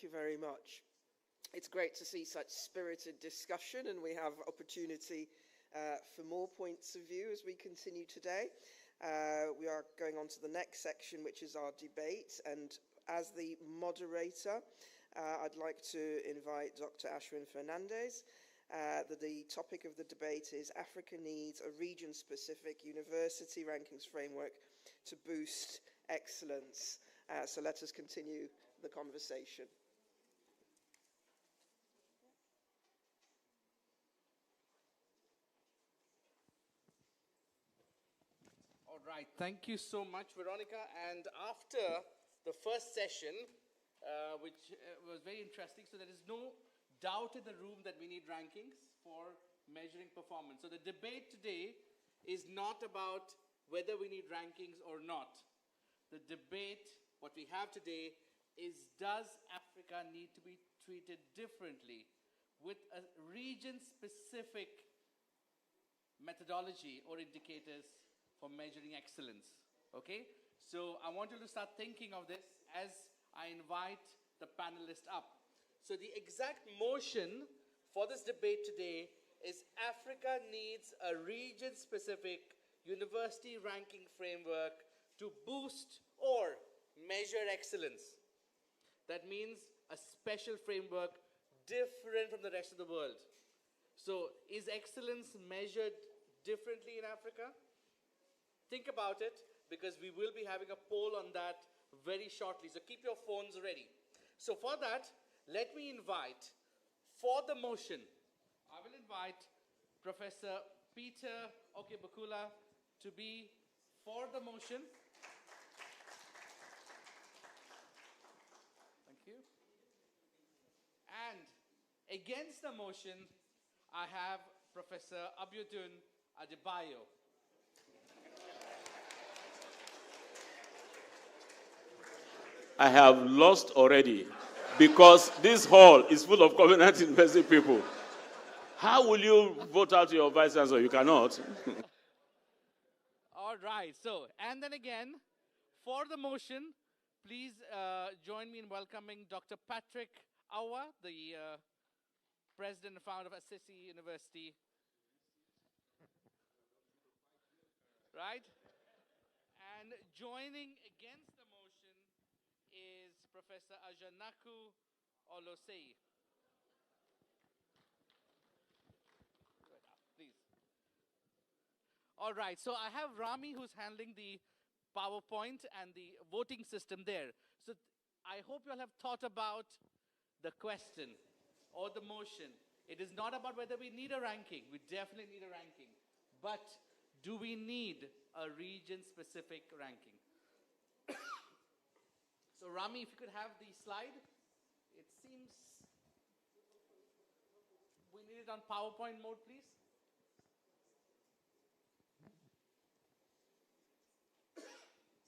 you very much. It's great to see such spirited discussion, and we have opportunity for more points of view as we continue today. We are going on to the next section, which is our debate, and as the moderator, I'd like to invite Dr. Ashwin Fernandez. The topic of the debate is Africa needs a region-specific university rankings framework to boost excellence. So let us continue the conversation. All right, thank you so much, Veronica. And after the first session, which was very interesting, so there is no doubt in the room that we need rankings for measuring performance. So the debate today is not about whether we need rankings or not. The debate, what we have today, is does Africa need to be treated differently with a region-specific methodology or indicators for measuring excellence, okay? So I want you to start thinking of this as I invite the panelists up. So the exact motion for this debate today is Africa needs a region-specific university ranking framework to boost or measure excellence. That means a special framework different from the rest of the world. So is excellence measured differently in Africa? Think about it, because we will be having a poll on that very shortly. So keep your phones ready. So for that, let me invite, for the motion, I will invite Professor Peter Okebukula to be for the motion. Thank you. And against the motion, I have Professor Abiodun Adebayo. I have lost already because this hall is full of Covenant University people. How will you vote out your vice chancellor? You cannot. All right. So, and then again, for the motion, please join me in welcoming Dr. Patrick Awa, the president and founder of Assisi University. Right? And joining against the motion is Professor Ajanaku Olosei. Please. All right, so I have Rami who's handling the PowerPoint and the voting system there. So I hope you all have thought about the question or the motion. It is not about whether we need a ranking. We definitely need a ranking. But do we need a region-specific ranking? So Rami, if you could have the slide. It seems we need it on PowerPoint mode, please.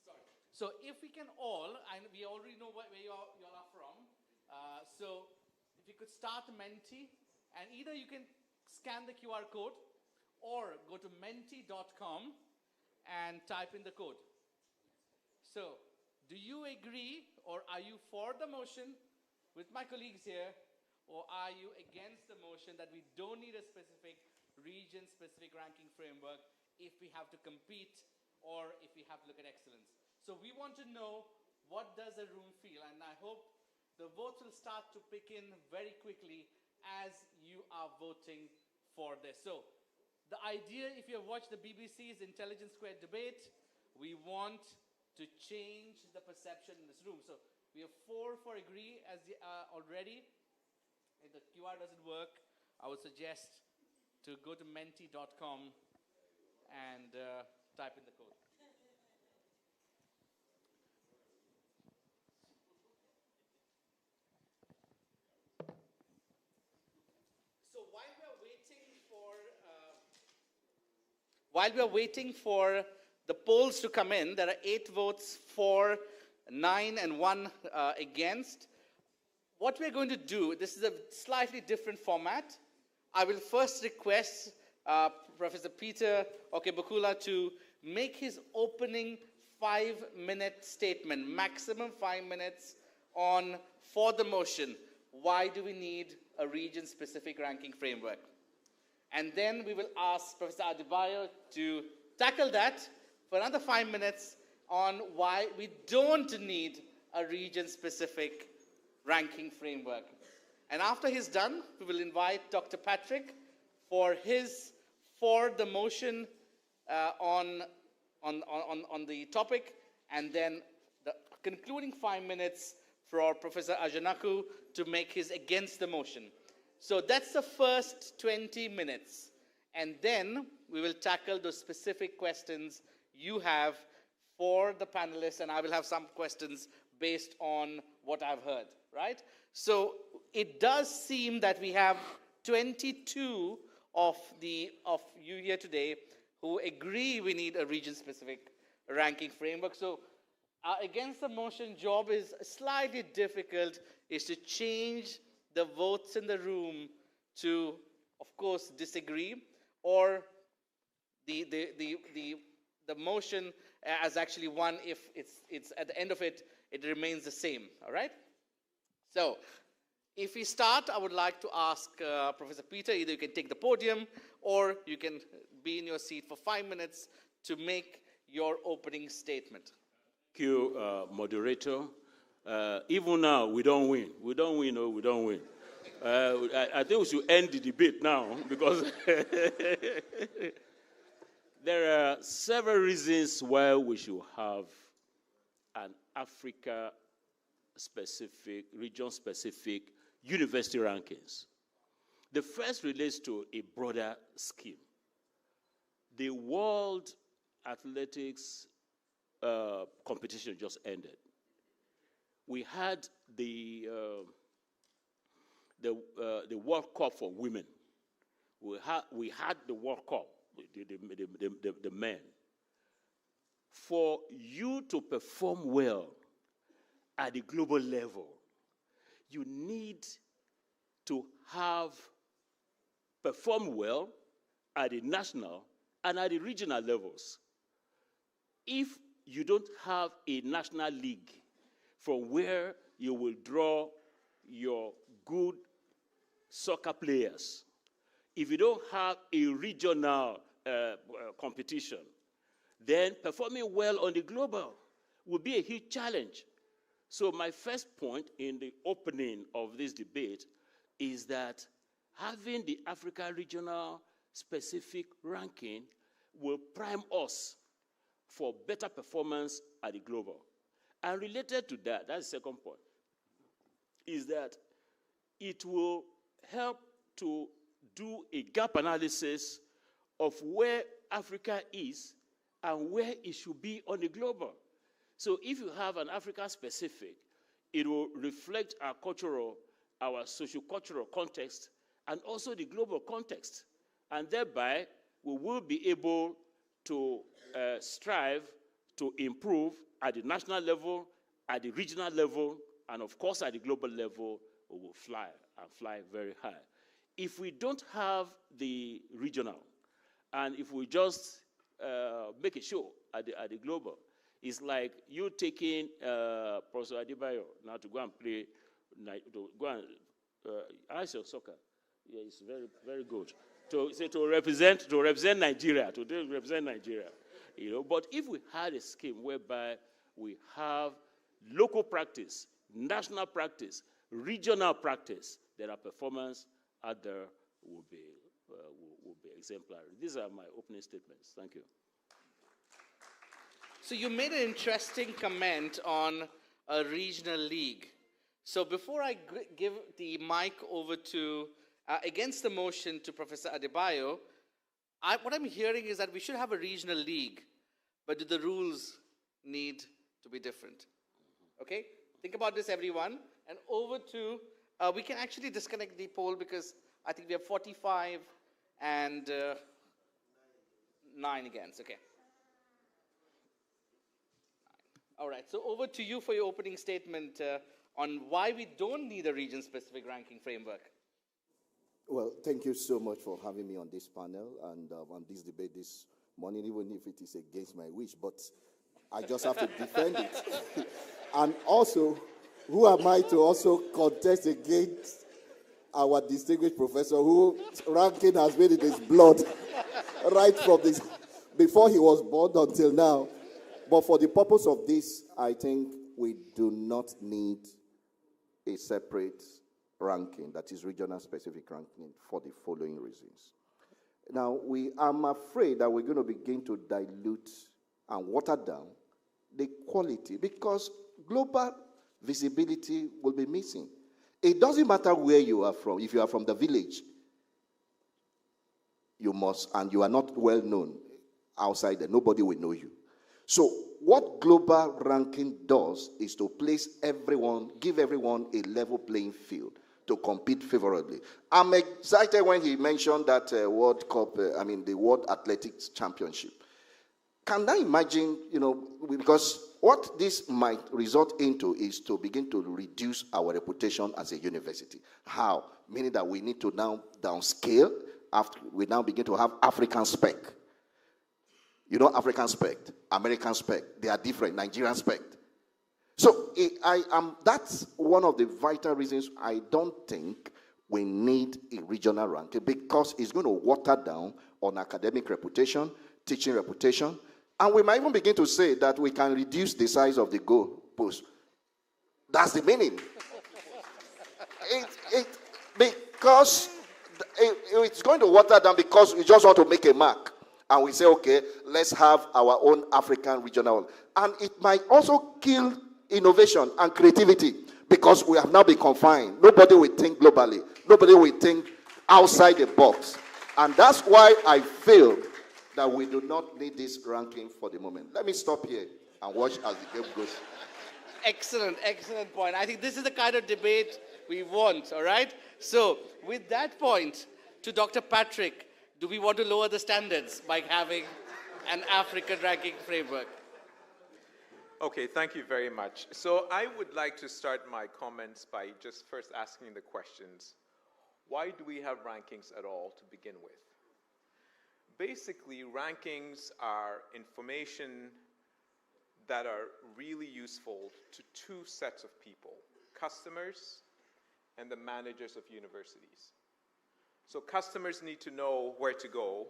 Sorry. So if we can all, and we already know where you all are from, so if you could start Menti, and either you can scan the QR code or go to menti.com and type in the code. So, do you agree, or are you for the motion with my colleagues here, or are you against the motion that we don't need a specific region-specific ranking framework if we have to compete or if we have to look at excellence? So we want to know, what does the room feel? And I hope the votes will start to pick in very quickly as you are voting for this. So the idea, if you have watched the BBC's Intelligence Squared debate, we want to change the perception in this room. So we have 4 for agree as already. If the QR doesn't work, I would suggest to go to menti.com and type in the code. So while we are waiting for the polls to come in, there are 8 votes for, 9 and 1 against. What we're going to do, this is a slightly different format. I will first request Professor Peter Okebukula to make his opening 5-minute statement, maximum 5 minutes, on for the motion, why do we need a region-specific ranking framework? And then we will ask Professor Adebayo to tackle that for another 5 minutes on why we don't need a region-specific ranking framework. And after he's done, we will invite Dr. Patrick for the motion on the topic, and then the concluding 5 minutes for Professor Ajanaku to make his against the motion. So that's the first 20 minutes. And then we will tackle those specific questions you have for the panelists, and I will have some questions based on what I've heard, right? So it does seem that we have 22 of you here today who agree we need a region-specific ranking framework. So against the motion job is slightly difficult, is to change the votes in the room to, of course, disagree, or the motion as actually won if it's at the end of it, it remains the same, all right? So if we start, I would like to ask Professor Peter, either you can take the podium or you can be in your seat for 5 minutes to make your opening statement. Thank you, moderator. Even now, we don't win. We don't win, or we don't win. I think we should end the debate now because there are several reasons why we should have an Africa-specific, region-specific university rankings. The first relates to a broader scheme. The World Athletics competition just ended. We had the World Cup for women. We had the World Cup, the men. For you to perform well at the global level, you need to have performed well at the national and at the regional levels. If you don't have a national league from where you will draw your good soccer players, if you don't have a regional competition, then performing well on the global will be a huge challenge. So my first point in the opening of this debate is that having the Africa regional specific ranking will prime us for better performance at the global. And related to that, that's the second point, is that it will help to do a gap analysis of where Africa is and where it should be on the global. So if you have an Africa-specific, it will reflect our cultural, our socio-cultural context, and also the global context. And thereby, we will be able to strive to improve at the national level, at the regional level, and of course at the global level, we will fly and fly very high. If we don't have the regional, and if we just make a show at the global, it's like you taking Professor Adebayo now to go and play, to go and ice your soccer. Yeah, it's very, very good. To represent Nigeria, you know. But if we had a scheme whereby we have local practice, national practice, regional practice, then our performance out there will be exemplary. These are my opening statements. Thank you. So you made an interesting comment on a regional league. So before I give the mic over to, against the motion to Professor Adebayo, what I'm hearing is that we should have a regional league, but do the rules need to be different? Okay? Think about this, everyone. And over to, we can actually disconnect the poll because I think we have 45 and 9 against. Okay. All right, so over to you for your opening statement on why we don't need a region-specific ranking framework. Well, thank you so much for having me on this panel and on this debate this morning, even if it is against my wish, but I just have to defend it. And also, who am I to also contest against our distinguished professor, whose ranking has been in his blood right from this, before he was born until now. But for the purpose of this, I think we do not need a separate ranking, that is regional specific ranking, for the following reasons. Now, I'm afraid that we're going to begin to dilute and water down the quality, because global visibility will be missing. It doesn't matter where you are from. If you are from the village, you must, and you are not well known outside there, nobody will know you. So what global ranking does is to place everyone, give everyone a level playing field to compete favorably. I'm excited when he mentioned that World Cup, the World Athletics Championship. Can I imagine, because what this might result into is to begin to reduce our reputation as a university. How? Meaning that we need to now downscale. After we now begin to have African spec. African spec, American spec, they are different, Nigerian spec. So that's one of the vital reasons I don't think we need a regional ranking, because it's going to water down on academic reputation, teaching reputation, and we might even begin to say that we can reduce the size of the goal post. That's the meaning. Because it's going to water down because we just want to make a mark. And we say, okay, let's have our own African regional. And it might also kill innovation and creativity, because we have now been confined. Nobody will think globally. Nobody will think outside the box. And that's why I feel that we do not need this ranking for the moment. Let me stop here and watch as the game goes. Excellent point. I think this is the kind of debate we want, all right? So, with that point, to Dr. Patrick, do we want to lower the standards by having an African ranking framework? Okay, thank you very much. So I would like to start my comments by just first asking the questions. Why do we have rankings at all to begin with? Basically, rankings are information that are really useful to two sets of people, customers and the managers of universities. So customers need to know where to go.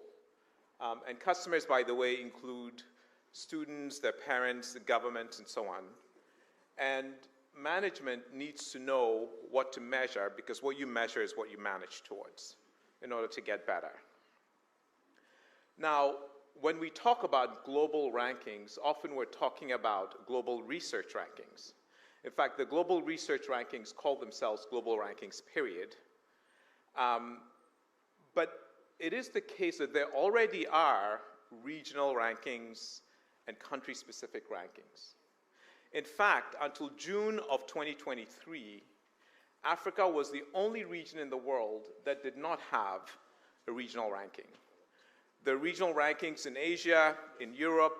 And customers, by the way, include students, their parents, the government, and so on. And management needs to know what to measure, because what you measure is what you manage towards in order to get better. Now, when we talk about global rankings, often we're talking about global research rankings. In fact, the global research rankings call themselves global rankings, period. But it is the case that there already are regional rankings and country-specific rankings. In fact, until June of 2023, Africa was the only region in the world that did not have a regional ranking. The regional rankings in Asia, in Europe,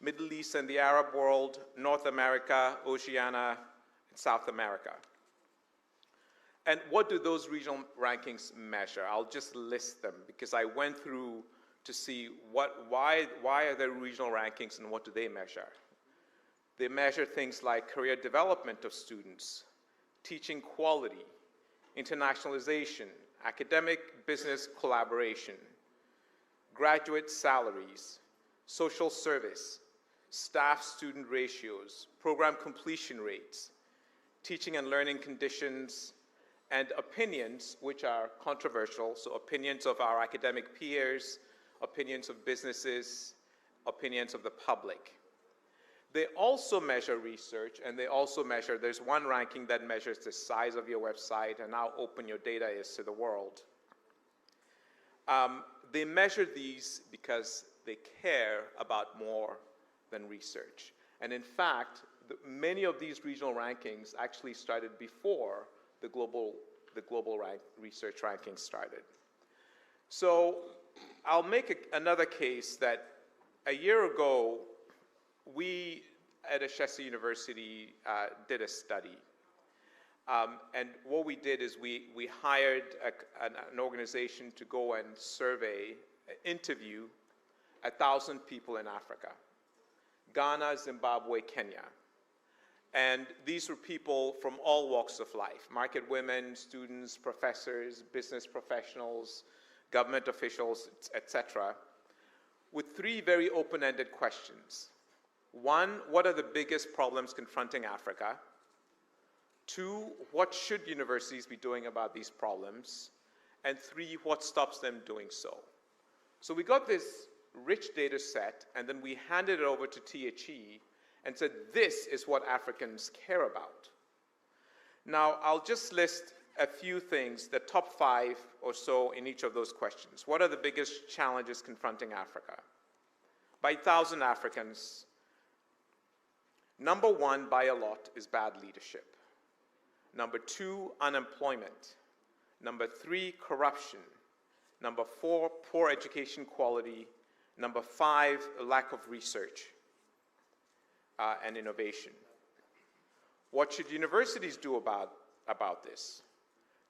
Middle East and the Arab world, North America, Oceania, and South America. And what do those regional rankings measure? I'll just list them, because I went through to see why are there regional rankings and what do they measure. They measure things like career development of students, teaching quality, internationalization, academic business collaboration, graduate salaries, social service, staff-student ratios, program completion rates, teaching and learning conditions, and opinions, which are controversial, so opinions of our academic peers, opinions of businesses, opinions of the public. They also measure research, and they also measure, there's one ranking that measures the size of your website and how open your data is to the world. They measure these because they care about more than research. And in fact, many of these regional rankings actually started before the global research rankings started. So I'll make another case that a year ago, we at Ashesi University did a study. And what we did is we hired an organization to go and survey, interview 1,000 people in Africa, Ghana, Zimbabwe, Kenya. And these were people from all walks of life: market women, students, professors, business professionals, government officials, etc., with three very open-ended questions. One, what are the biggest problems confronting Africa? Two, what should universities be doing about these problems? And three, what stops them doing so? So we got this rich data set, and then we handed it over to THE and said, this is what Africans care about. Now, I'll just list a few things, the top 5 or so in each of those questions. What are the biggest challenges confronting Africa? By 1,000 Africans, number 1 by a lot is bad leadership. Number 2, unemployment. Number 3, corruption. Number 4, poor education quality. Number 5, a lack of research and innovation. What should universities do about this?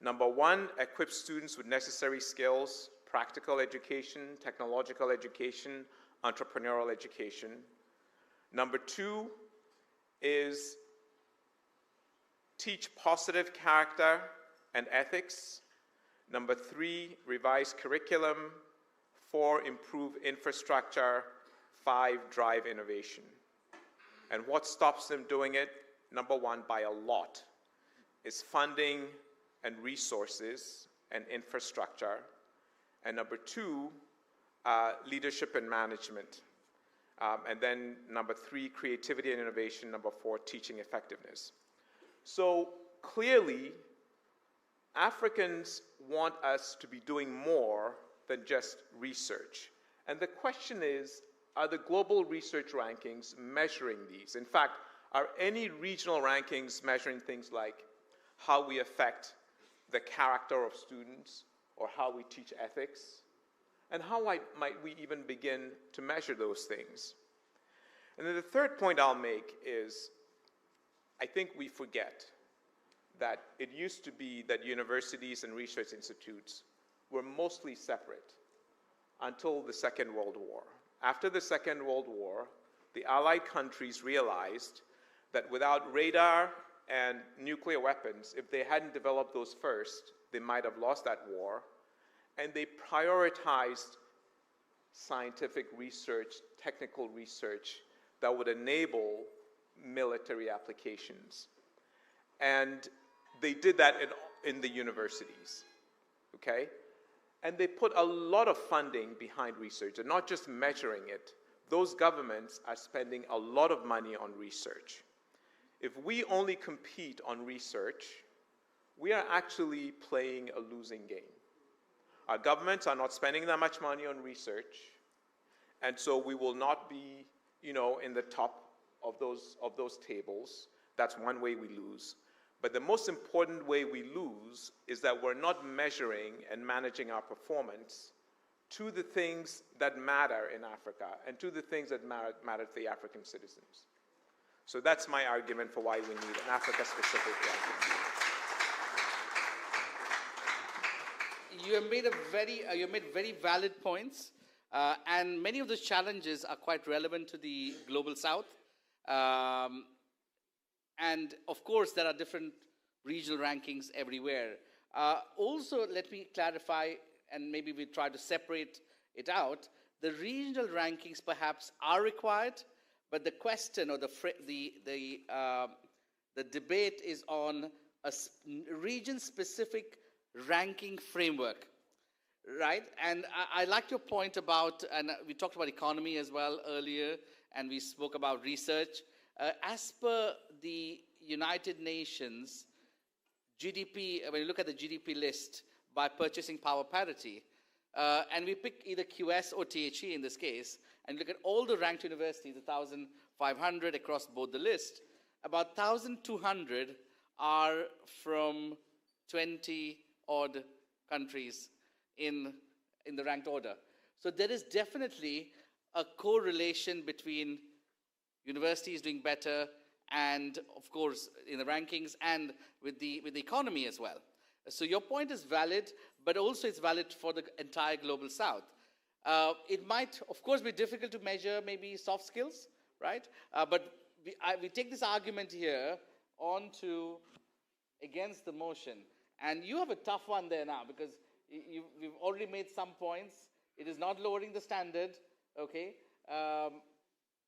Number 1, equip students with necessary skills, practical education, technological education, entrepreneurial education. Number 2 is teach positive character and ethics. Number 3, revise curriculum. 4, improve infrastructure. 5, drive innovation. And what stops them doing it? Number 1, by a lot, is funding and resources and infrastructure. And number 2, leadership and management. And then number 3, creativity and innovation. Number 4, teaching effectiveness. So clearly, Africans want us to be doing more than just research. And the question is, are the global research rankings measuring these? In fact, are any regional rankings measuring things like how we affect the character of students or how we teach ethics? And how might we even begin to measure those things? And then the third point I'll make is, I think we forget that it used to be that universities and research institutes were mostly separate until the Second World War. After the Second World War, the Allied countries realized that without radar and nuclear weapons, if they hadn't developed those first, they might have lost that war. And they prioritized scientific research, technical research that would enable military applications. And they did that in the universities, okay? And they put a lot of funding behind research, and not just measuring it. Those governments are spending a lot of money on research. If we only compete on research, we are actually playing a losing game. Our governments are not spending that much money on research, and so we will not be, in the top of those tables. That's one way we lose. But the most important way we lose is that we're not measuring and managing our performance to the things that matter in Africa and to the things that matter to the African citizens. So that's my argument for why we need an Africa-specific ranking. You have made very valid points, and many of those challenges are quite relevant to the Global South. And of course, there are different regional rankings everywhere. Also, let me clarify, and maybe we try to separate it out. The regional rankings perhaps are required, but the question or the debate is on a region-specific ranking framework, right? And I like your point about, and we talked about economy as well earlier, and we spoke about research. As per the United Nations GDP, when you look at the GDP list by purchasing power parity, and we pick either QS or THE in this case, and look at all the ranked universities, 1,500 across both the list, about 1,200 are from 20-odd countries in the ranked order. So there is definitely a correlation between universities doing better and, of course, in the rankings and with the economy as well. So your point is valid, but also it's valid for the entire Global South. It might, of course, be difficult to measure maybe soft skills, right? But we take this argument here on to against the motion. And you have a tough one there now because we've already made some points. It is not lowering the standard, okay?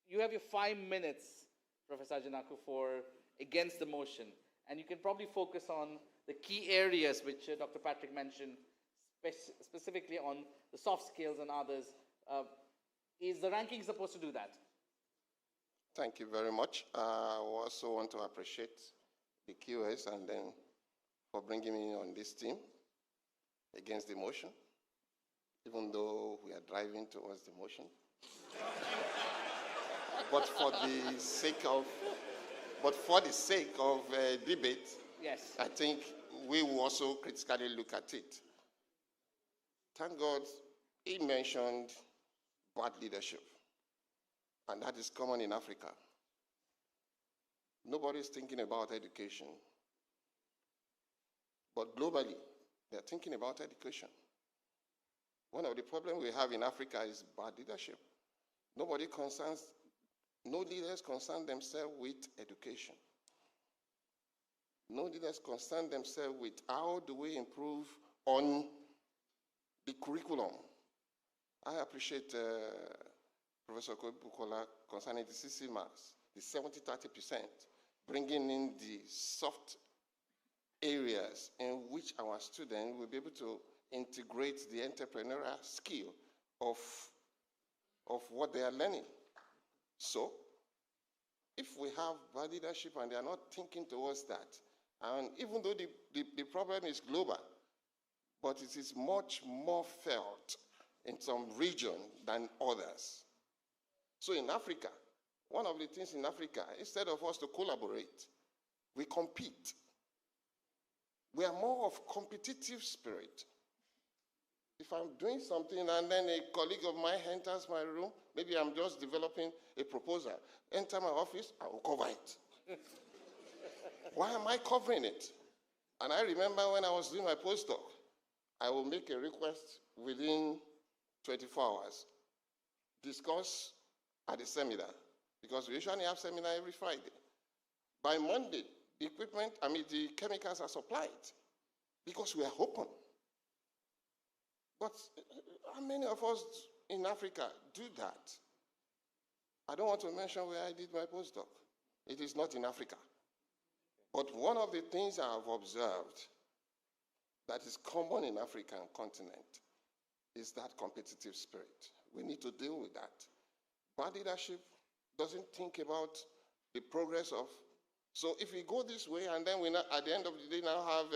You have your 5 minutes, Professor Janaku, for against the motion. And you can probably focus on the key areas which Dr. Patrick mentioned, specifically on the soft skills and others. Is the ranking supposed to do that? Thank you very much. I also want to appreciate the QS and then for bringing me on this team against the motion, even though we are driving towards the motion. But for the sake of debate, Yes. I think we will also critically look at it. Thank God he mentioned bad leadership, and that is common in Africa. Nobody is thinking about education, but globally, they're thinking about education. One of the problems we have in Africa is bad leadership. No leaders concern themselves with education. No leaders concern themselves with how do we improve on the curriculum. I appreciate Professor Bukola concerning the CC marks, the 70-30%, bringing in the soft areas in which our students will be able to integrate the entrepreneurial skill of what they are learning. So, if we have bad leadership and they are not thinking towards that, and even though the problem is global, but it is much more felt in some region than others. So in Africa, one of the things in Africa, instead of us to collaborate, we compete. We are more of competitive spirit. If I'm doing something and then a colleague of mine enters my room, maybe I'm just developing a proposal, enter my office, I will cover it. Why am I covering it? And I remember when I was doing my postdoc, I will make a request within 24 hours, discuss at the seminar, because we usually have seminar every Friday. By Monday, the chemicals are supplied, because we are open. But how many of us in Africa do that? I don't want to mention where I did my postdoc. It is not in Africa. But one of the things I have observed that is common in African continent is that competitive spirit. We need to deal with that. Bad leadership doesn't think about the progress of. So if we go this way and then we now, at the end of the day now have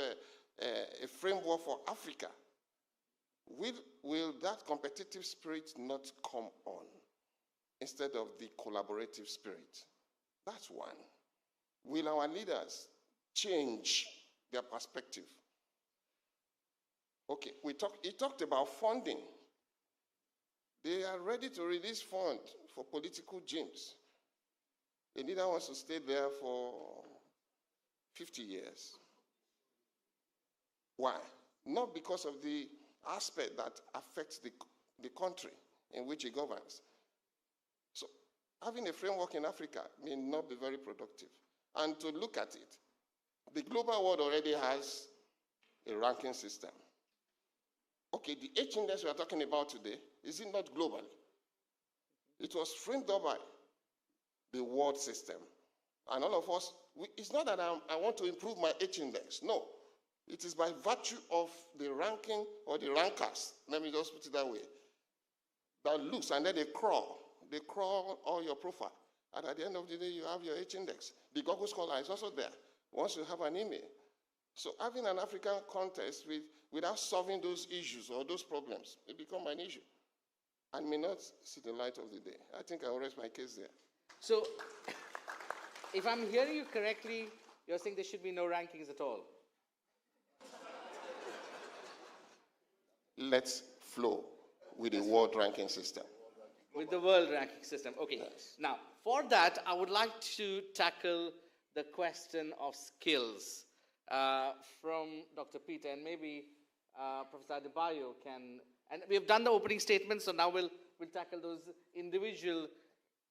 a framework for Africa, will that competitive spirit not come on instead of the collaborative spirit? That's one. Will our leaders change their perspective? Okay, he talked about funding. They are ready to release funds for political gyms. A leader wants to stay there for 50 years. Why? Not because of the aspect that affects the country in which he governs. So having a framework in Africa may not be very productive. And to look at it, the global world already has a ranking system. Okay, the H index we are talking about today, is it not globally? It was framed up by the world system. And all of us, it's not that I want to improve my H index. No. It is by virtue of the ranking or the rankers, let me just put it that way, that looks and then they crawl. They crawl all your profile. And at the end of the day, you have your H index. The Google Scholar is also there once you have an email. So having an African context without solving those issues or those problems, it becomes an issue and may not see the light of the day. I think I will rest my case there. So, if I'm hearing you correctly, you're saying there should be no rankings at all. Let's flow with the world ranking system. With the world ranking system, okay. Yes. Now, for that, I would like to tackle the question of skills from Dr. Peter, and maybe Professor Adebayo can, and we have done the opening statement, so now we'll tackle those individual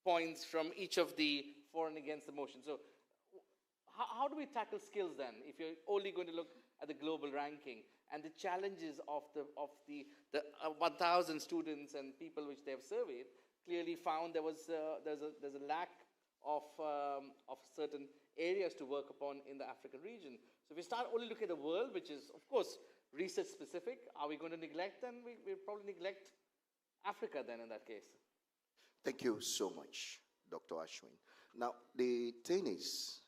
points from each of the for and against the motion. So how do we tackle skills then, if you're only going to look at the global ranking and the challenges of the 1,000 students and people which they have surveyed clearly found there's a lack of certain areas to work upon in the African region. So if we start only looking at the world, which is of course research specific, are we going to neglect then? We'll probably neglect Africa then in that case. Thank you so much, Dr. Ashwin. Now, the thing is,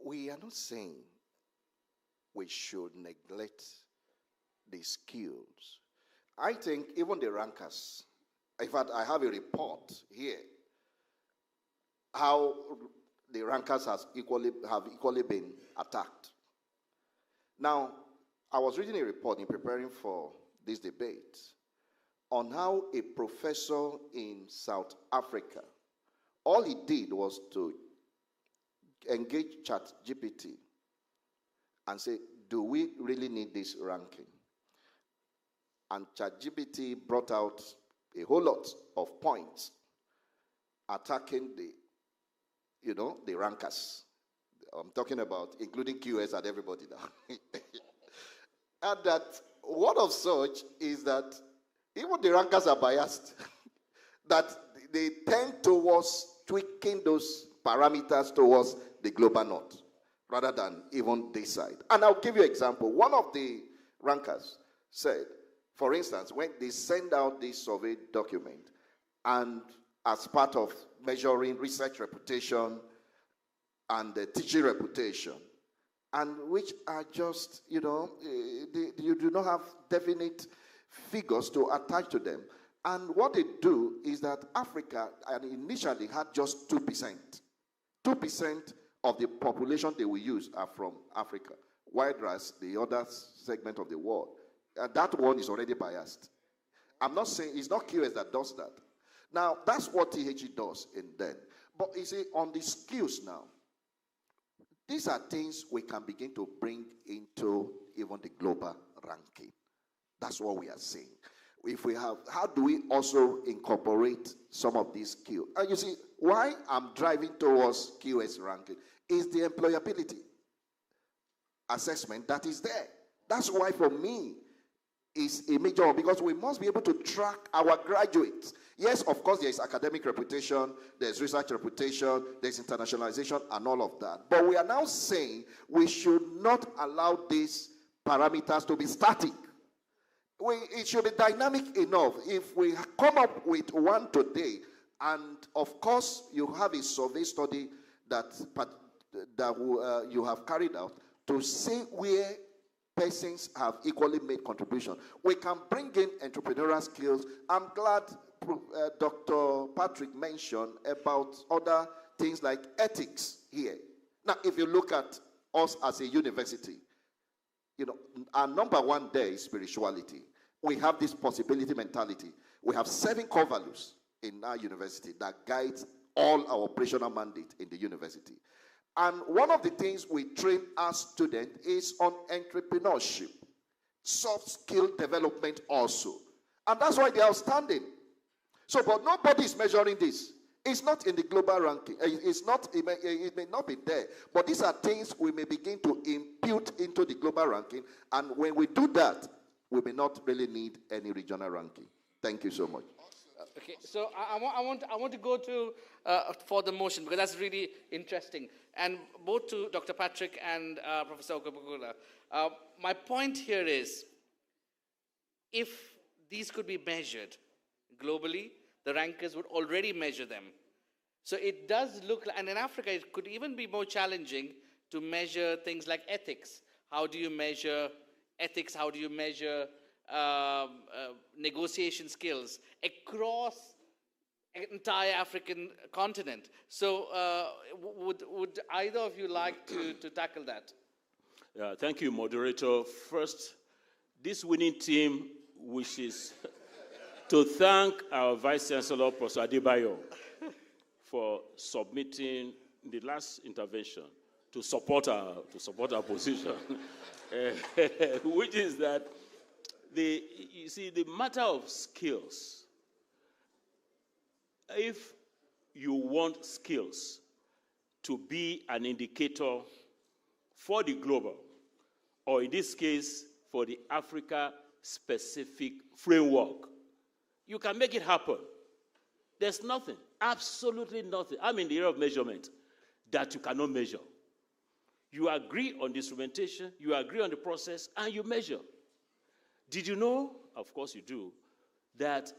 we are not saying we should neglect the skills. I think even the rankers, in fact, I have a report here, how the rankers have equally been attacked. Now, I was reading a report in preparing for this debate on how a professor in South Africa, all he did was to engage ChatGPT and say, do we really need this ranking? And ChatGPT brought out a whole lot of points attacking the rankers. I'm talking about including QS and everybody now. And that one of such is that even the rankers are biased, that they tend towards tweaking those parameters towards the global north rather than even this side. And I'll give you an example. One of the rankers said, for instance, when they send out this survey document and as part of measuring research reputation and the teaching reputation, and which are just, you do not have definite figures to attach to them. And what they do is that Africa initially had just 2%. 2% of the population they will use are from Africa, whereas the other segment of the world, that one is already biased. I'm not saying, it's not QS that does that. Now, that's what THE does in then. But you see, on the skills now, these are things we can begin to bring into even the global ranking. That's what we are saying. If we have, how do we also incorporate some of these skills? And you see, why I'm driving towards QS ranking is the employability assessment that is there. That's why for me, is a major one, because we must be able to track our graduates. Yes, of course, there is academic reputation, there's research reputation, there's internationalization and all of that. But we are now saying we should not allow these parameters to be static. It should be dynamic enough. If we come up with one today, and of course you have a survey study that you have carried out to see where persons have equally made contribution. We can bring in entrepreneurial skills. I'm glad Dr. Patrick mentioned about other things like ethics here. Now, if you look at us as a university, our number one there is spirituality. We have this possibility mentality. We have 7 core values in our university that guides all our operational mandate in the university. And one of the things we train our students is on entrepreneurship, soft skill development also. And that's why they are outstanding. So, but nobody is measuring this. It's not in the global ranking. It may not be there. But these are things we may begin to impute into the global ranking. And when we do that, we may not really need any regional ranking. Thank you so much. Okay, so I want to go to for the motion, because that's really interesting. And both to Dr. Patrick and Professor Okebukula, my point here is, if these could be measured globally, the rankers would already measure them. So it does look like, and in Africa, it could even be more challenging to measure things like ethics. How do you measure ethics? How do you measure negotiation skills across entire African continent? So would either of you like to tackle that? Yeah, thank you, moderator. First, this winning team wishes to thank our Vice Chancellor, Professor Adebayo, for submitting the last intervention to support our position, which is that the matter of skills. If you want skills to be an indicator for the global, or in this case, for the Africa-specific framework, you can make it happen. There's nothing, absolutely nothing. I'm in the area of measurement that you cannot measure. You agree on the instrumentation, you agree on the process, and you measure. Did you know, of course you do, that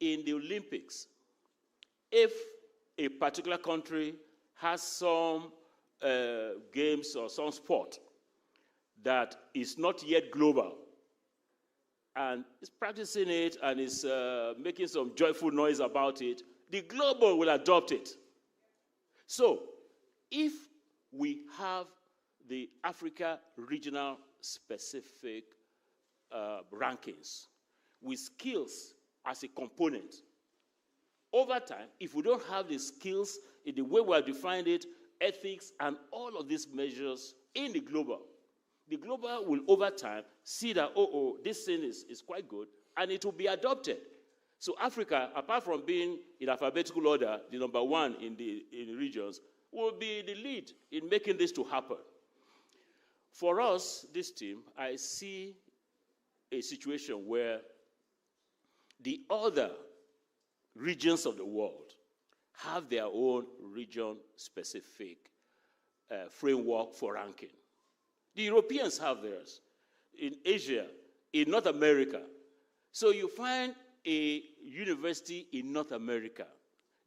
in the Olympics, if a particular country has some games or some sport that is not yet global, and is practicing it and is making some joyful noise about it, the global will adopt it. So, if we have the Africa regional specific rankings with skills as a component, over time, if we don't have the skills in the way we have defined it, ethics and all of these measures in the global will over time see that, this thing is quite good, and it will be adopted. So Africa, apart from being in alphabetical order, the number one in the regions, will be the lead in making this to happen. For us, this team, I see a situation where the other regions of the world have their own region-specific framework for ranking. The Europeans have theirs, in Asia, in North America. So you find a university in North America,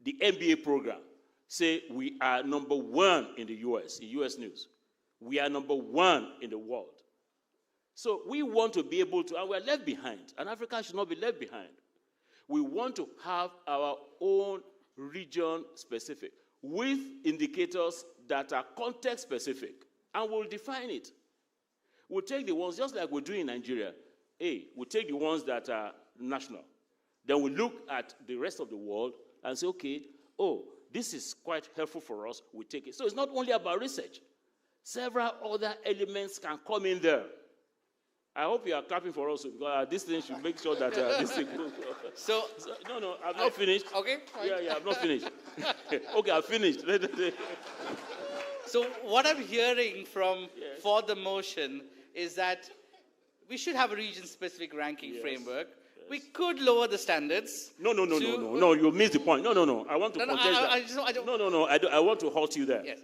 the MBA program, say we are number one in the US, in US News. We are number one in the world. So we want to be able to, and we're left behind, and Africa should not be left behind. We want to have our own region-specific, with indicators that are context-specific, and we'll define it. We'll take the ones, just like we're doing in Nigeria. We'll take the ones that are national. Then we'll look at the rest of the world and say, okay, this is quite helpful for us, we take it. So it's not only about research. Several other elements can come in there. I hope you are clapping for us, because this thing should make sure that this thing goes. No, I'm not finished. Okay. Fine. Yeah, I'm not finished. Okay, I'm finished. So what I'm hearing from for the motion is that we should have a region-specific ranking framework. Yes. We could lower the standards. No, you missed the point. No. I want to contest that. No, I want to halt you there. Yes.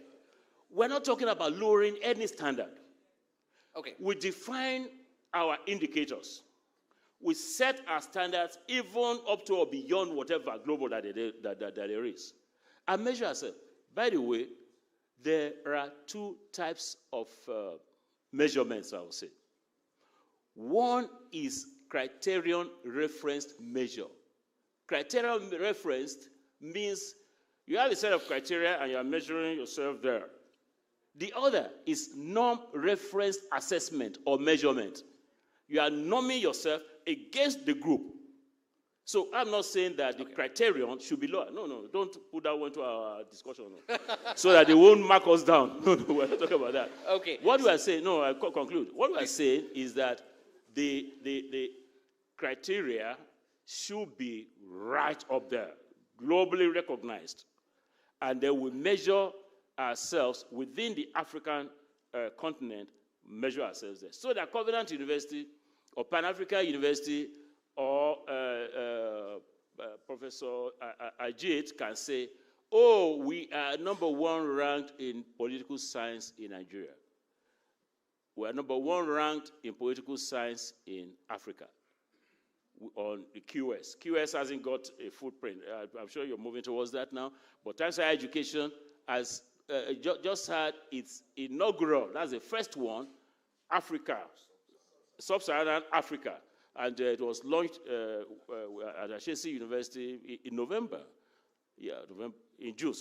We're not talking about lowering any standard. Okay. We define our indicators. We set our standards even up to or beyond whatever global that there is. And measure ourselves. By the way, there are two types of measurements, I would say. One is criterion referenced measure. Criterion referenced means you have a set of criteria and you are measuring yourself there. The other is norm-referenced assessment or measurement. You are norming yourself against the group. So I'm not saying that the criterion should be lower. No, don't put that one to our discussion. No. So that they won't mark us down. No, we're not talking about that. Okay. What we are saying, I conclude. What we are saying is that the criteria should be right up there, globally recognized. And then we measure ourselves within the African continent, measure ourselves there. So that Covenant University or Pan-African University or Professor Ajit can say, we are number one ranked in political science in Nigeria. We are number one ranked in political science in Africa on the QS. QS hasn't got a footprint. I'm sure you're moving towards that now. But Times Higher Education has just had its inaugural, that's the first one, Africa, Sub-Saharan Africa. And it was launched at Ashesi University in November. In June.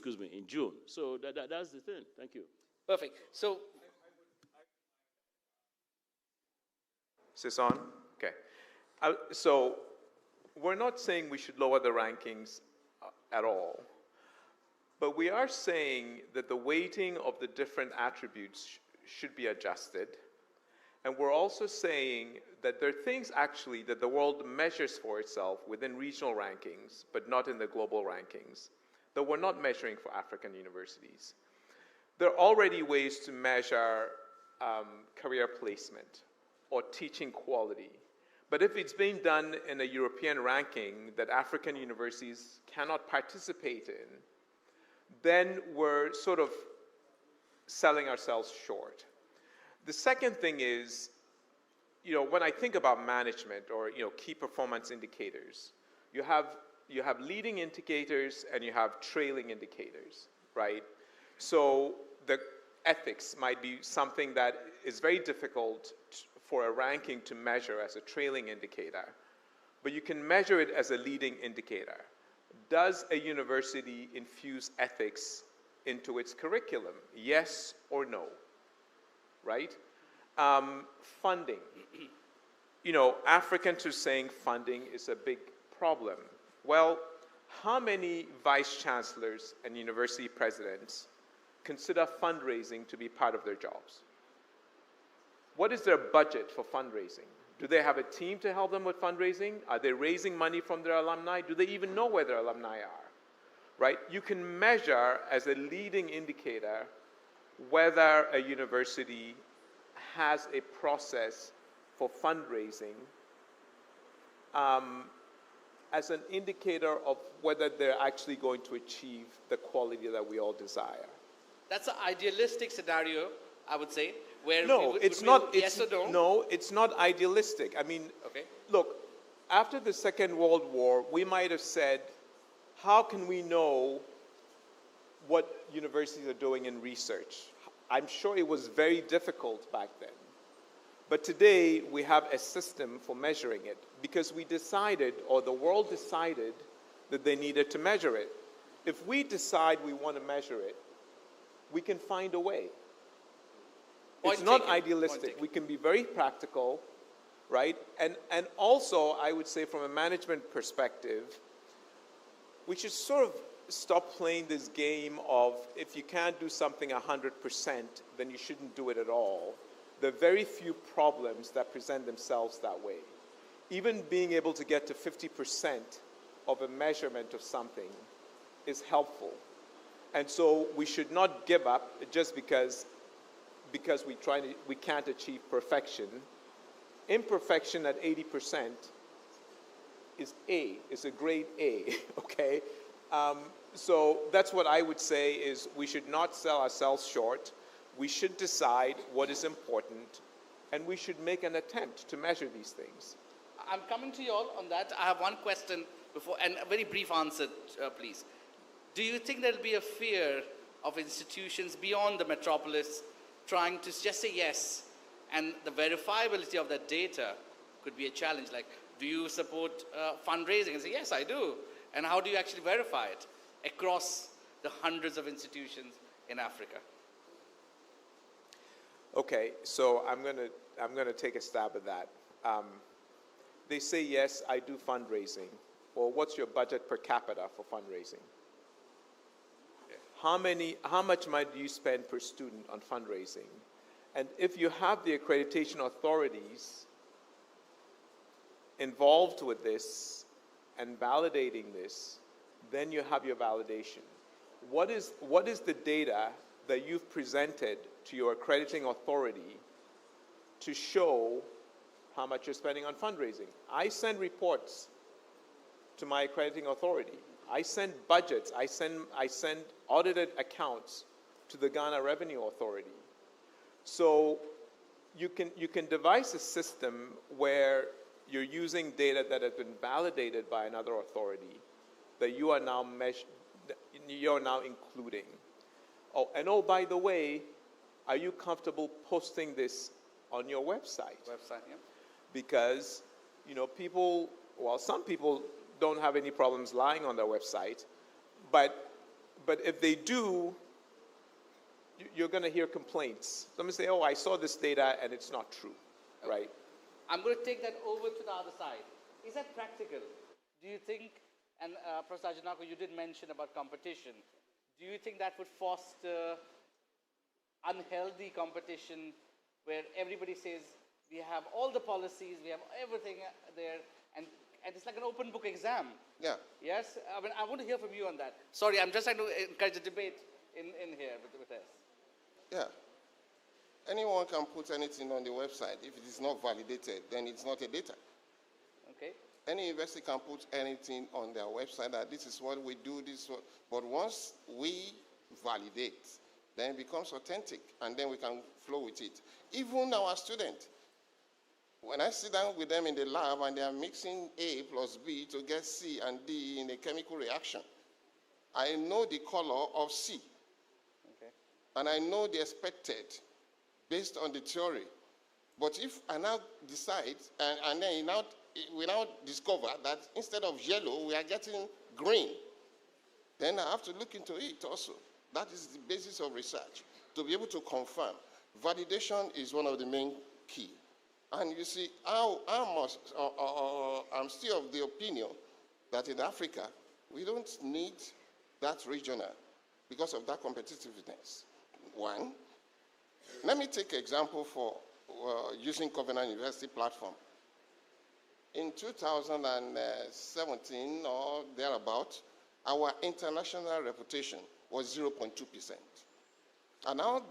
So that's the thing. Thank you. Perfect. So, Is this on? Okay. So we're not saying we should lower the rankings at all, but we are saying that the weighting of the different attributes should be adjusted. And we're also saying that there are things actually that the world measures for itself within regional rankings, but not in the global rankings, that we're not measuring for African universities. There are already ways to measure career placement or teaching quality. But if it's being done in a European ranking that African universities cannot participate in, then we're sort of selling ourselves short. The second thing is, when I think about management or key performance indicators, you have leading indicators and you have trailing indicators, right? So the ethics might be something that is very difficult for a ranking to measure as a trailing indicator, but you can measure it as a leading indicator. Does a university infuse ethics into its curriculum? Yes or no, right? Funding. Africans are saying funding is a big problem. Well, how many vice chancellors and university presidents consider fundraising to be part of their jobs? What is their budget for fundraising? Do they have a team to help them with fundraising? Are they raising money from their alumni? Do they even know where their alumni are? Right? You can measure as a leading indicator whether a university has a process for fundraising as an indicator of whether they're actually going to achieve the quality that we all desire. That's an idealistic scenario, I would say, where No, it's not. Yes or no? No, it's not idealistic. I mean, Okay. look, after the Second World War, we might have said, how can we know what universities are doing in research? I'm sure it was very difficult back then. But today, we have a system for measuring it because we decided, or the world decided, that they needed to measure it. If we decide we want to measure it, we can find a way. It's not idealistic. We can be very practical, right? And also, I would say from a management perspective, we should sort of stop playing this game of if you can't do something 100%, then you shouldn't do it at all. There are very few problems that present themselves that way. Even being able to get to 50% of a measurement of something is helpful. And so we should not give up just because we can't achieve perfection. Imperfection at 80% is a grade A, okay? So that's what I would say is we should not sell ourselves short. We should decide what is important, and we should make an attempt to measure these things. I'm coming to you all on that. I have one question before, and a very brief answer, please. Do you think there'll be a fear of institutions beyond the metropolis trying to just say yes, and the verifiability of that data could be a challenge? Like, do you support fundraising? And say, yes, I do. And how do you actually verify it across the hundreds of institutions in Africa? Okay, so I'm gonna take a stab at that. They say, yes, I do fundraising. Well, what's your budget per capita for fundraising? How much money do you spend per student on fundraising? And if you have the accreditation authorities involved with this and validating this, then you have your validation. What is the data that you've presented to your accrediting authority to show how much you're spending on fundraising? I send reports to my accrediting authority. I send budgets. I send audited accounts to the Ghana Revenue Authority. So you can devise a system where you're using data that has been validated by another authority that you are now including. Oh, and by the way, are you comfortable posting this on your website? Website, yeah. Because, some people don't have any problems lying on their website, but if they do, you're going to hear complaints. Someone say, oh, I saw this data and it's not true, right? I'm going to take that over to the other side. Is that practical? Do you think, and Professor Ajanako, you did mention about competition. Do you think that would foster unhealthy competition where everybody says we have all the policies, we have everything there, and it's like an open book exam. Yeah. Yes, I mean, I want to hear from you on that. Sorry, I'm just trying to encourage a debate in here with us. Yeah. Anyone can put anything on the website. If it is not validated, then it's not a data. Okay. Any university can put anything on their website that this is what we do, this is what, but once we validate, then it becomes authentic, and then we can flow with it. Even our students, when I sit down with them in the lab and they are mixing A plus B to get C and D in a chemical reaction, I know the color of C. Okay. And I know the expected based on the theory. But if I now decide, and then we now discover that instead of yellow, we are getting green, then I have to look into it also. That is the basis of research, to be able to confirm. Validation is one of the main key. And you see, I'm still of the opinion that in Africa, we don't need that regional because of that competitiveness. One, let me take an example for using Covenant University platform. In 2017 or thereabout, our international reputation was 0.2%. And how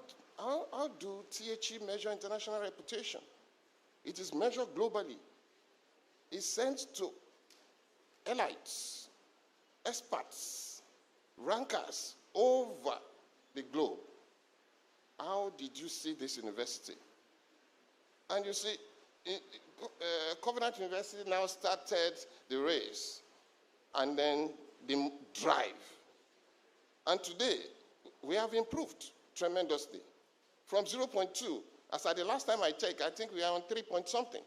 do THE measure international reputation? It is measured globally. It's sent to elites, experts, rankers over the globe. How did you see this university? And you see, Covenant University now started the race and then the drive. And today, we have improved tremendously. From 0.2, as at the last time I checked, I think we are on 3 point something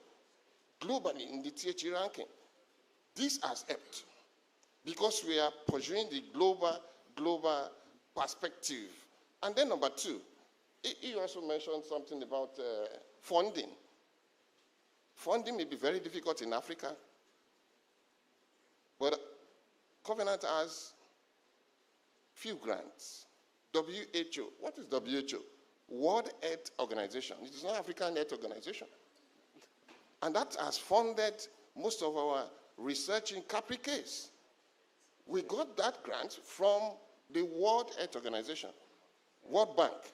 globally in the THE ranking. This has helped because we are pursuing the global perspective. And then number two, he also mentioned something about funding. Funding may be very difficult in Africa, but Covenant has few grants. WHO, what is WHO? World Health Organization. It is not African Health Organization. And that has funded most of our research in Capricase. We got that grant from the World Health Organization, World Bank.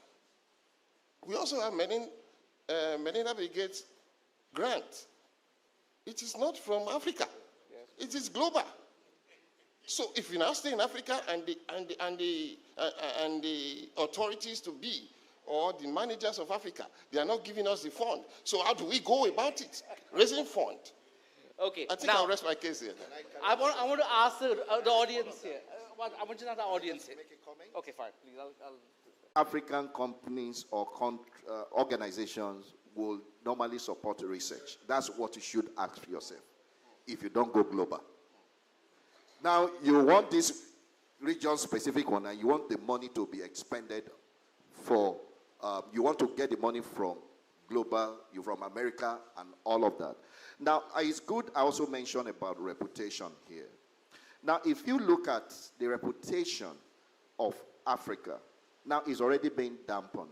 We also have Melinda Bill Gates grant. It is not from Africa. Yes. It is global. So if we now stay in Africa and the authorities to be, or the managers of Africa, they are not giving us the fund. So how do we go about it? Raising fund. Okay. I think I'll rest my case here. I want to ask the audience here. I want to know the audience here. Make a comment? Okay, fine. Please, I'll... African companies or organizations will normally support research. That's what you should ask yourself if you don't go global. Now, you want this region-specific one, and you want the money to be expended for, you want to get the money from global, you from America, and all of that. Now, it's good I also mentioned about reputation here. Now, if you look at the reputation of Africa, now it's already been dampened.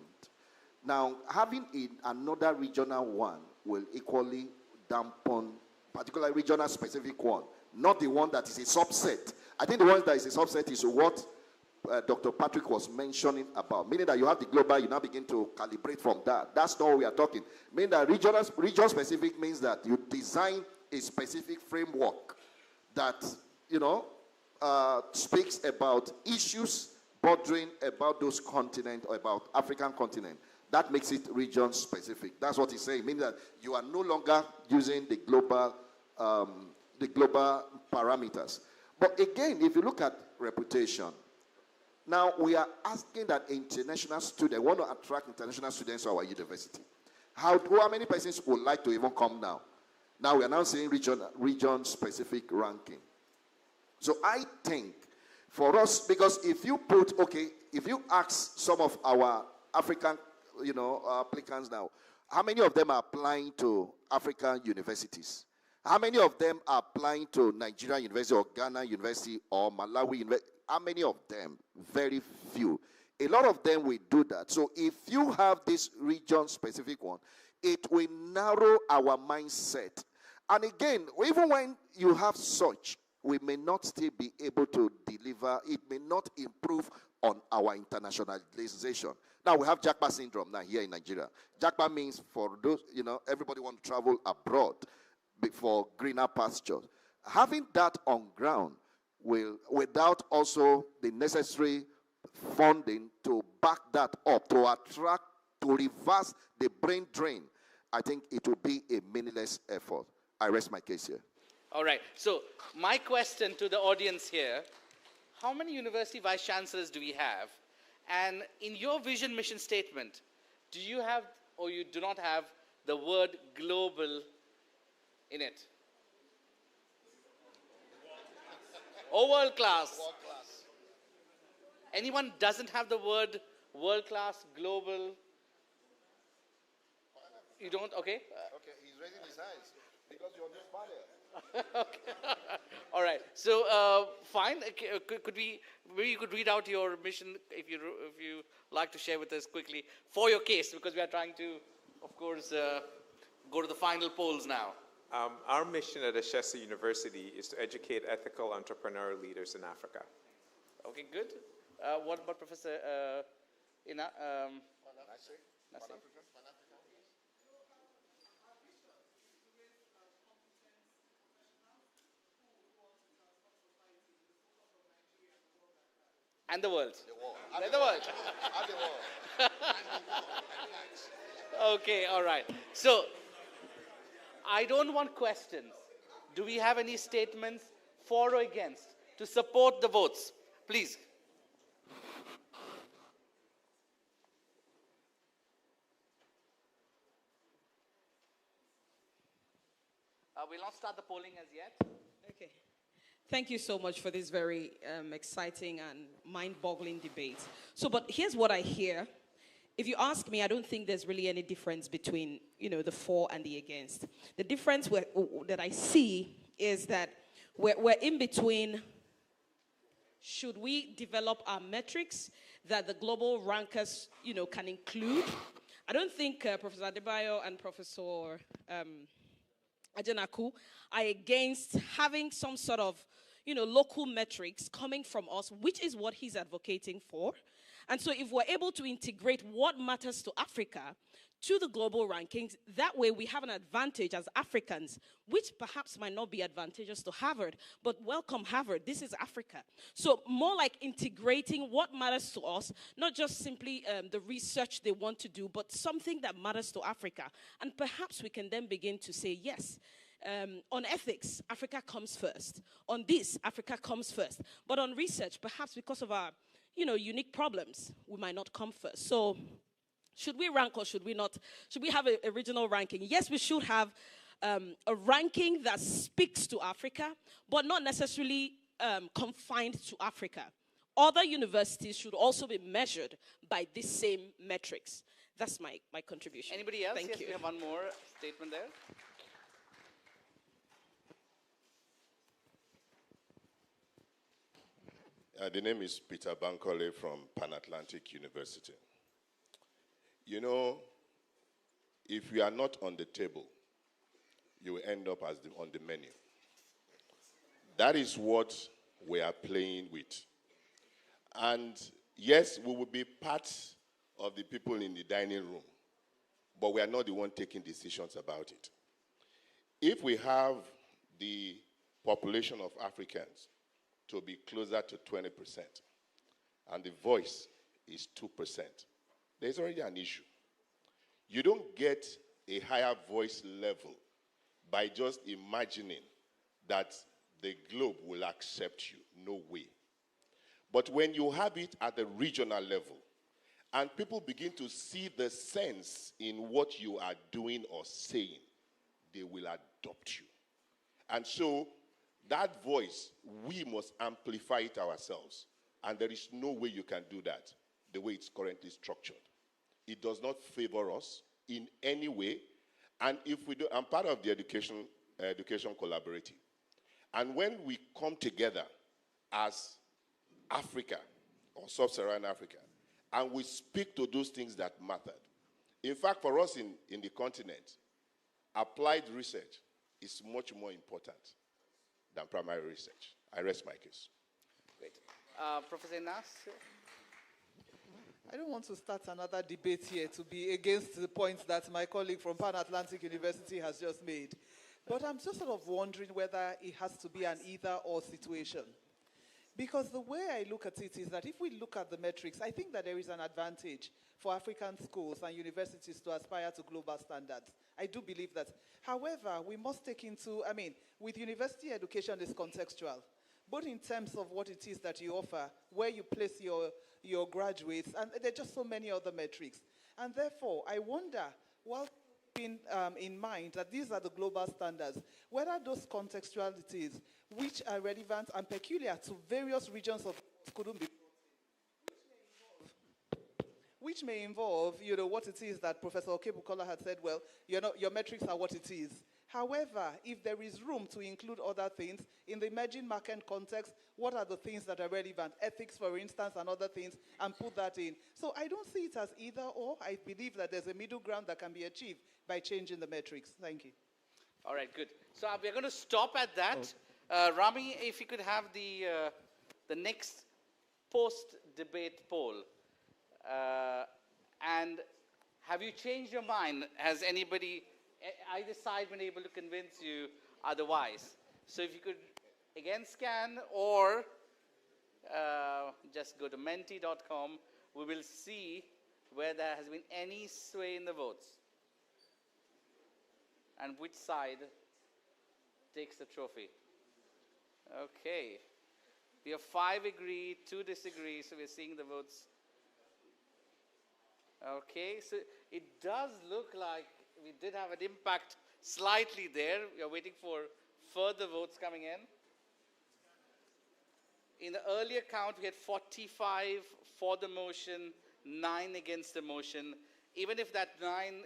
Now, having another regional one will equally dampen, particularly regional specific one, not the one that is a subset. I think the one that is a subset is what Dr. Patrick was mentioning about, meaning that you have the global, you now begin to calibrate from that. That's not what we are talking. Meaning that region specific means that you design a specific framework that, speaks about issues bordering about those continents or about African continent. That makes it region specific. That's what he's saying, meaning that you are no longer using the global parameters. But again, if you look at reputation, now we are asking that international students, want to attract international students to our university. How many persons would like to even come now? Now we are now saying region-specific ranking. So I think for us, because if you ask some of our African, applicants now, how many of them are applying to African universities? How many of them are applying to Nigeria University or Ghana University or Malawi University? How many of them? Very few. A lot of them will do that. So if you have this region-specific one, it will narrow our mindset And again, even when you have such, we may not still be able to deliver. It may not improve on our internationalization. Now we have Jackpot syndrome now here in Nigeria. Jackpot means for those, everybody want to travel abroad for greener pastures. Having that on ground will, without also the necessary funding to back that up, to attract, to reverse the brain drain, I think it will be a meaningless effort. I rest my case here. All right. So my question to the audience here, how many university vice chancellors do we have? And in your vision mission statement, do you have or you do not have the word global in it? Or world class? World class. Anyone doesn't have the word world class, global? You don't? Okay. Okay, he's raising his hands because you're this panel. Okay. All right. So fine. Could we? Maybe you could read out your mission if you like to share with us quickly for your case, because we are trying to, of course, go to the final polls now. Our mission at Ashesi University is to educate ethical entrepreneurial leaders in Africa. Okay. Good. What about Professor Nasir? And the world. And the world. Okay, all right. So, I don't want questions. Do we have any statements for or against to support the votes? Please. We'll not start the polling as yet. Okay. Thank you so much for this very exciting and mind-boggling debate. So, but here's what I hear. If you ask me, I don't think there's really any difference between, the for and the against. The difference that I see is that we're in between. Should we develop our metrics that the global rankers, can include? I don't think Professor Adebayo and Professor Adenaku are against having some sort of, local metrics coming from us, which is what he's advocating for. And so if we're able to integrate what matters to Africa to the global rankings, that way we have an advantage as Africans, which perhaps might not be advantageous to Harvard, but welcome Harvard, this is Africa. So more like integrating what matters to us, not just simply the research they want to do, but something that matters to Africa. And perhaps we can then begin to say, yes, on ethics, Africa comes first. On this, Africa comes first. But on research, perhaps because of our unique problems, we might not come first. So should we rank or should we not? Should we have a regional ranking? Yes, we should have a ranking that speaks to Africa, but not necessarily confined to Africa. Other universities should also be measured by these same metrics. That's my contribution. Anybody else? Thank you. We have one more statement there. The name is Peter Bankole from Pan Atlantic University. If you are not on the table, you will end up as on the menu. That is what we are playing with. And yes, we will be part of the people in the dining room, but we are not the one taking decisions about it. If we have the population of Africans to be closer to 20%, and the voice is 2%, there's already an issue. You don't get a higher voice level by just imagining that the globe will accept you. No way. But when you have it at the regional level, and people begin to see the sense in what you are doing or saying, they will adopt you. And so, that voice, we must amplify it ourselves. And there is no way you can do that the way it's currently structured. It does not favor us in any way. And if we do, I'm part of the education collaborative. And when we come together as Africa or sub-Saharan Africa, and we speak to those things that mattered. In fact, for us in the continent, applied research is much more important than primary research. I rest my case. Great. Professor Nas? I don't want to start another debate here to be against the points that my colleague from Pan Atlantic University has just made. But I'm just sort of wondering whether it has to be an either-or situation. Because the way I look at it is that if we look at the metrics, I think that there is an advantage for African schools and universities to aspire to global standards. I do believe that. However, we must take into, with university education is contextual, both in terms of what it is that you offer, where you place your graduates, and there are just so many other metrics. And therefore, I wonder, while keeping in mind that these are the global standards, whether those contextualities which are relevant and peculiar to various regions of couldn't be, which may involve, what it is that Professor Okebukola had said, well, your metrics are what it is. However, if there is room to include other things, in the emerging market context, what are the things that are relevant? Ethics, for instance, and other things, and put that in. So I don't see it as either or. I believe that there's a middle ground that can be achieved by changing the metrics. Thank you. All right, good. So we're going to stop at that. Rami, if you could have the next post-debate poll. And have you changed your mind? Has anybody, either side, been able to convince you otherwise? So if you could, again, scan or just go to menti.com, we will see where there has been any sway in the votes and which side takes the trophy. Okay. We have 5 agree, 2 disagree, so we're seeing the votes. Okay, so it does look like we did have an impact slightly there. We are waiting for further votes coming in. In the earlier count, we had 45 for the motion, 9 against the motion. Even if that 9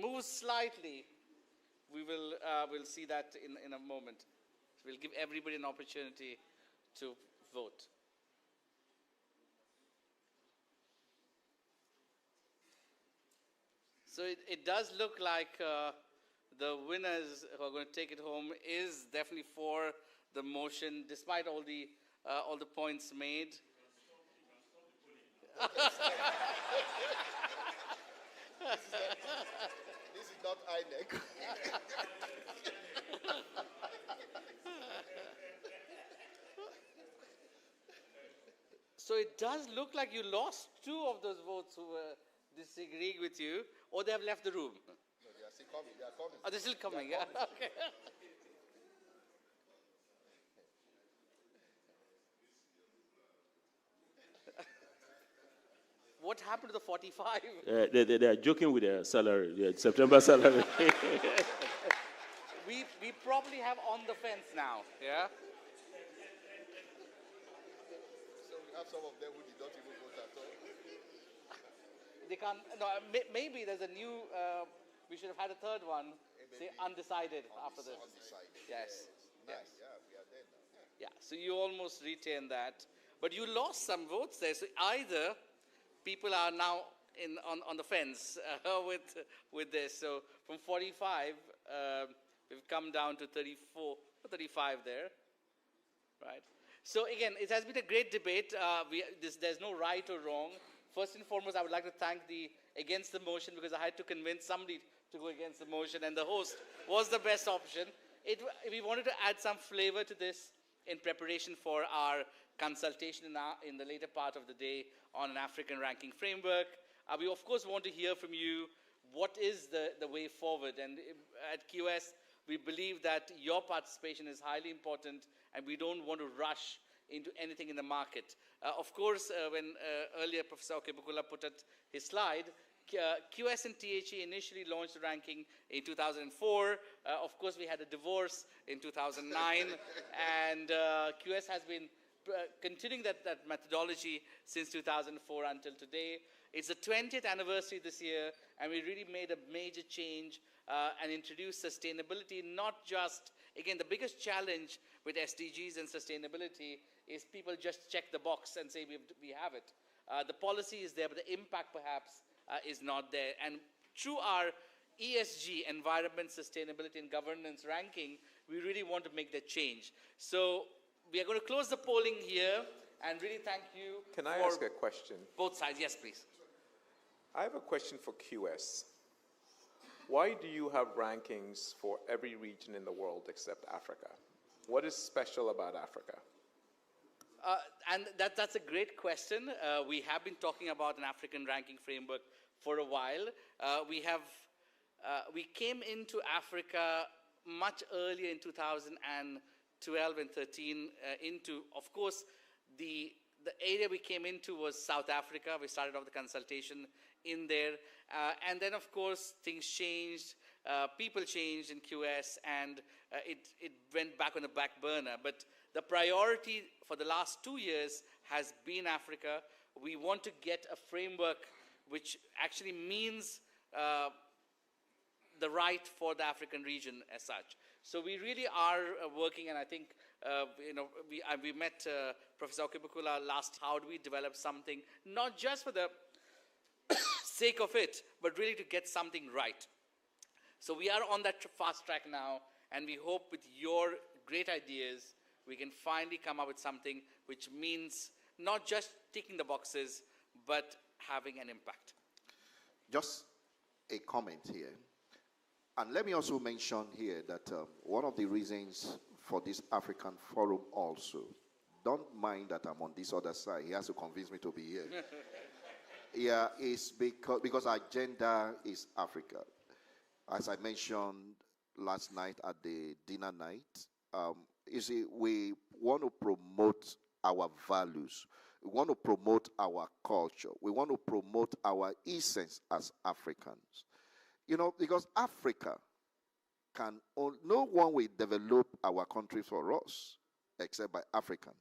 moves slightly, we will we'll see that in a moment. So we'll give everybody an opportunity to vote. So it does look like the winners who are going to take it home is definitely for the motion, despite all the points made. This is not INEC. So it does look like you lost 2 of those votes who were disagreeing with you, or they have left the room. No, they are still coming. They are coming. Oh, they're still coming, yeah? Okay. What happened to the 45? They are joking with their salary, their September salary. we probably have on the fence now, yeah? So we have some of them who did not even vote at all. They can't, no, maybe there's a new, we should have had a third one, say undecided after this. Undecided. Yes. Nice. Yes. Yeah, we are there now. Yeah, so you almost retain that. But you lost some votes there. So either people are now on the fence with this. So from 45, we've come down to 34, 35 there, right? So again, it has been a great debate. There's no right or wrong. First and foremost, I would like to thank the against the motion, because I had to convince somebody to go against the motion, and the host was the best option. We wanted to add some flavor to this in preparation for our consultation in the later part of the day on an African ranking framework. We of course want to hear from you what is the way forward, and at QS we believe that your participation is highly important, and we don't want to rush into anything in the market. Of course, when earlier Professor Okebukola put out his slide, QS and THE initially launched the ranking in 2004. Of course, we had a divorce in 2009, and QS has been continuing that methodology since 2004 until today. It's the 20th anniversary this year, and we really made a major change and introduced sustainability, not just, again, the biggest challenge with SDGs and sustainability is people just check the box and say we have it. The policy is there, but the impact perhaps is not there. And through our ESG, Environment, Sustainability and Governance ranking, we really want to make that change. So we are going to close the polling here and really thank you. Can I ask a question? Both sides, yes, please. I have a question for QS. Why do you have rankings for every region in the world except Africa? What is special about Africa? And that's a great question. We have been talking about an African ranking framework for a while. We came into Africa much earlier in 2012 and 13 of course, the area we came into was South Africa. We started off the consultation in there. And then, of course, things changed. People changed in QS, and it went back on the back burner. But the priority for the last 2 years has been Africa. We want to get a framework which actually means the right for the African region as such. So we really are working, and I think we met Professor Okebukula last. How do we develop something not just for the sake of it, but really to get something right? So we are on that fast track now, and we hope with your great ideas, we can finally come up with something which means not just ticking the boxes, but having an impact. Just a comment here. And let me also mention here that one of the reasons for this African Forum also, don't mind that I'm on this other side. He has to convince me to be here. Yeah, is because our agenda is Africa. As I mentioned last night at the dinner night, you see, we want to promote our values. We want to promote our culture. We want to promote our essence as Africans. You know, because Africa no one will develop our country for us except by Africans.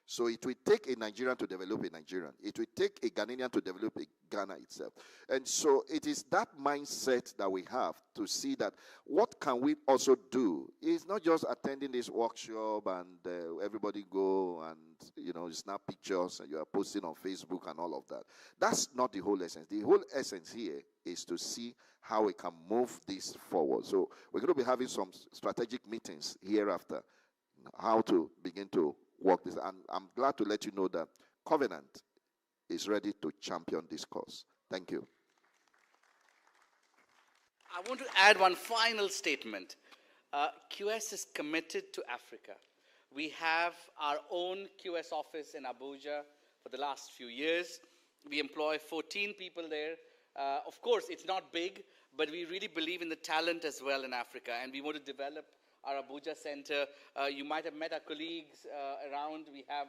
So it will take a Nigerian to develop a Nigerian. It will take a Ghanaian to develop a Ghana itself. And so it is that mindset that we have to see that what can we also do. It's not just attending this workshop and everybody go and, snap pictures and you are posting on Facebook and all of that. That's not the whole essence. The whole essence here is to see how we can move this forward. So we're going to be having some strategic meetings hereafter, how to begin to work this. And I'm glad to let you know that Covenant is ready to champion this cause. Thank you. I want to add one final statement. QS is committed to Africa. We have our own QS office in Abuja for the last few years. We employ 14 people there. Of course, it's not big, but we really believe in the talent as well in Africa, and we want to develop our Abuja center. You might have met our colleagues around. We have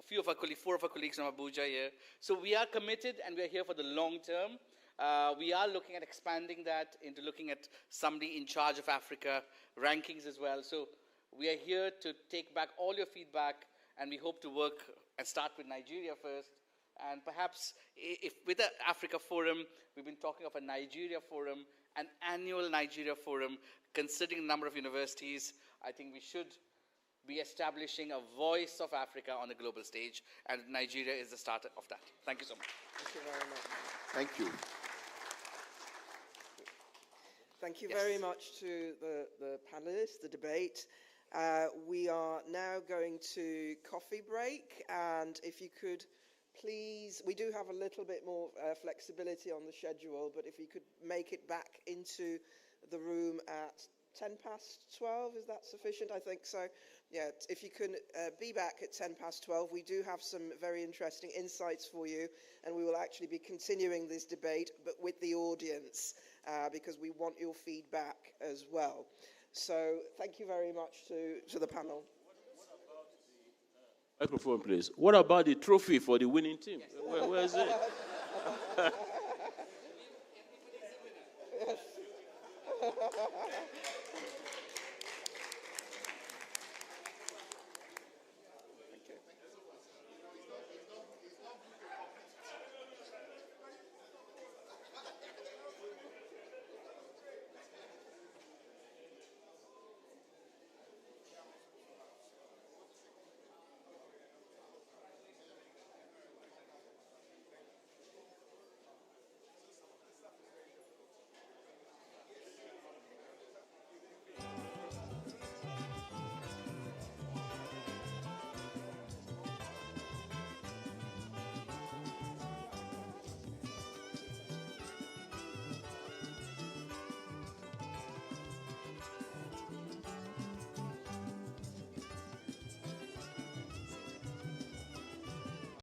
four of our colleagues from Abuja here. So we are committed, and we are here for the long term. We are looking at expanding that into looking at somebody in charge of Africa rankings as well. So we are here to take back all your feedback, and we hope to work and start with Nigeria first. And perhaps if with the Africa Forum, we've been talking of a Nigeria Forum, an annual Nigeria Forum, considering the number of universities. I think we should be establishing a voice of Africa on the global stage, and Nigeria is the start of that. Thank you so much. Thank you very much. Thank you. Thank you very much to the panelists, the debate. We are now going to coffee break, and if you could please, we do have a little bit more flexibility on the schedule, but if you could make it back into the room at 12:10, is that sufficient? I think so. Yeah, if you can be back at 12:10, we do have some very interesting insights for you, and we will actually be continuing this debate, but with the audience, because we want your feedback as well. So thank you very much to the panel. Microphone, please. What about the trophy for the winning team? Where is it?